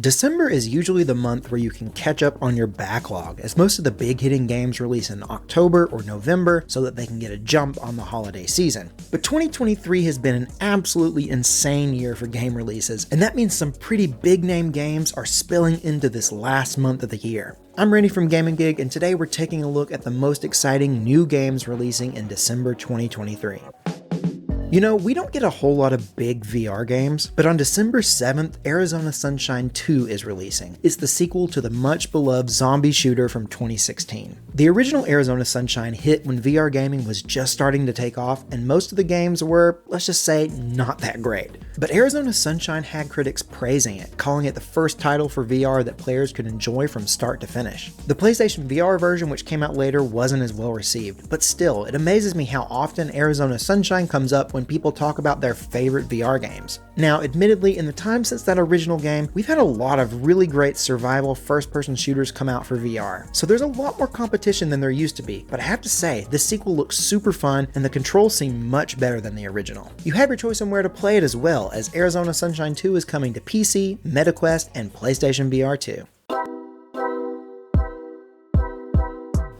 December is usually the month where you can catch up on your backlog, as most of the big hitting games release in October or November so that they can get a jump on the holiday season. But 2023 has been an absolutely insane year for game releases, and that means some pretty big name games are spilling into this last month of the year. I'm Randy from Gaming Gig, and today we're taking a look at the most exciting new games releasing in December 2023. You know, we don't get a whole lot of big VR games, but on December 7th, Arizona Sunshine 2 is releasing. It's the sequel to the much beloved zombie shooter from 2016. The original Arizona Sunshine hit when VR gaming was just starting to take off, and most of the games were, let's just say, not that great. But Arizona Sunshine had critics praising it, calling it the first title for VR that players could enjoy from start to finish. The PlayStation VR version, which came out later, wasn't as well received, but still, it amazes me how often Arizona Sunshine comes up when people talk about their favorite VR games. Now, admittedly, in the time since that original game, we've had a lot of really great survival first-person shooters come out for VR, so there's a lot more competition than there used to be, but I have to say, this sequel looks super fun and the controls seem much better than the original. You have your choice on where to play it as well, as Arizona Sunshine 2 is coming to PC, MetaQuest, and PlayStation VR 2.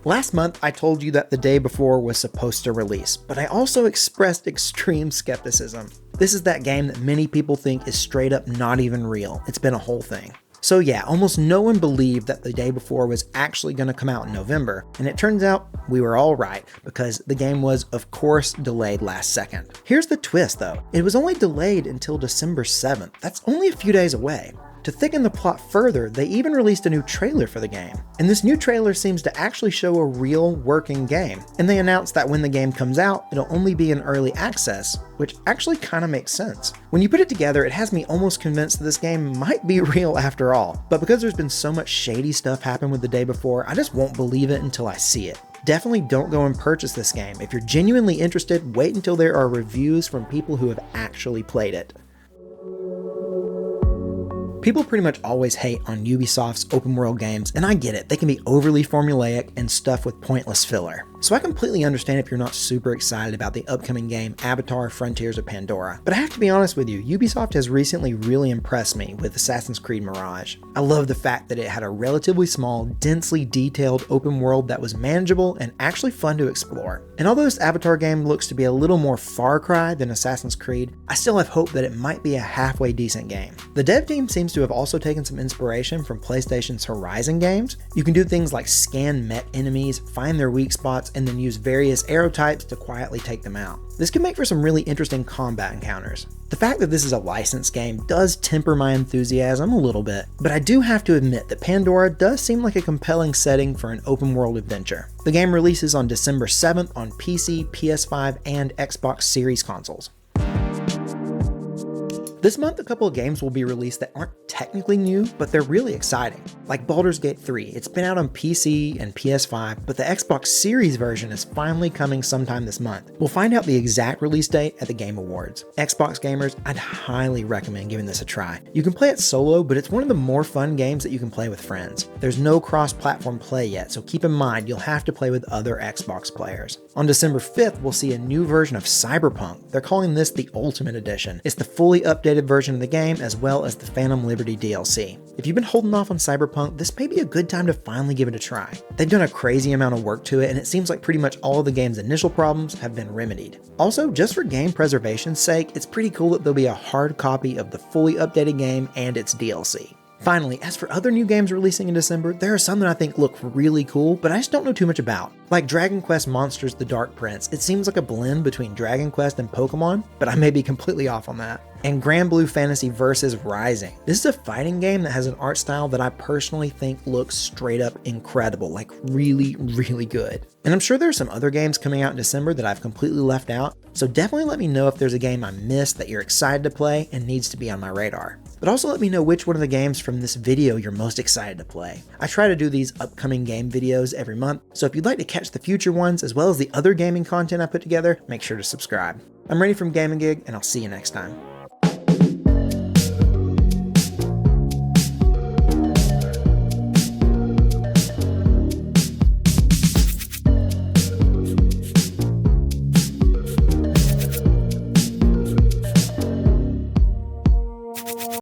Last month, I told you that The Day Before was supposed to release, but I also expressed extreme skepticism. This is that game that many people think is straight up not even real. It's been a whole thing. So yeah, almost no one believed that The Day Before was actually going to come out in November, and it turns out we were all right, because the game was, of course, delayed last second. Here's the twist though, it was only delayed until December 7th. That's only a few days away. To thicken the plot further, they even released a new trailer for the game. And this new trailer seems to actually show a real working game. And they announced that when the game comes out, it'll only be in early access, which actually kind of makes sense. When you put it together, it has me almost convinced that this game might be real after all. But because there's been so much shady stuff happen with The Day Before, I just won't believe it until I see it. Definitely don't go and purchase this game. If you're genuinely interested, wait until there are reviews from people who have actually played it. People pretty much always hate on Ubisoft's open world games, and I get it, they can be overly formulaic and stuffed with pointless filler. So I completely understand if you're not super excited about the upcoming game Avatar: Frontiers of Pandora. But I have to be honest with you, Ubisoft has recently really impressed me with Assassin's Creed Mirage. I love the fact that it had a relatively small, densely detailed open world that was manageable and actually fun to explore. And although this Avatar game looks to be a little more Far Cry than Assassin's Creed, I still have hope that it might be a halfway decent game. The dev team seems to have also taken some inspiration from PlayStation's Horizon games. You can do things like scan mech enemies, find their weak spots, and then use various arrow types to quietly take them out. This could make for some really interesting combat encounters. The fact that this is a licensed game does temper my enthusiasm a little bit, but I do have to admit that Pandora does seem like a compelling setting for an open world adventure. The game releases on December 7th on PC, PS5, and Xbox Series consoles. This month, a couple of games will be released that aren't technically new, but they're really exciting. Like Baldur's Gate 3, it's been out on PC and PS5, but the Xbox Series version is finally coming sometime this month. We'll find out the exact release date at the Game Awards. Xbox gamers, I'd highly recommend giving this a try. You can play it solo, but it's one of the more fun games that you can play with friends. There's no cross-platform play yet, so keep in mind you'll have to play with other Xbox players. On December 5th, we'll see a new version of Cyberpunk. They're calling this the Ultimate Edition. It's the fully updated version of the game, as well as the Phantom Liberty DLC. If you've been holding off on Cyberpunk, this may be a good time to finally give it a try. They've done a crazy amount of work to it, and it seems like pretty much all of the game's initial problems have been remedied. Also, just for game preservation's sake, it's pretty cool that there'll be a hard copy of the fully updated game and its DLC. Finally, as for other new games releasing in December, there are some that I think look really cool, but I just don't know too much about. Like Dragon Quest Monsters: The Dark Prince, it seems like a blend between Dragon Quest and Pokemon, but I may be completely off on that. And Granblue Fantasy Versus Rising. This is a fighting game that has an art style that I personally think looks straight up incredible, like really, really good. And I'm sure there's some other games coming out in December that I've completely left out, so definitely let me know if there's a game I missed that you're excited to play and needs to be on my radar. But also let me know which one of the games from this video you're most excited to play. I try to do these upcoming game videos every month, so if you'd like to catch the future ones as well as the other gaming content I put together, make sure to subscribe. I'm Randy from Gaming Gig, and I'll see you next time.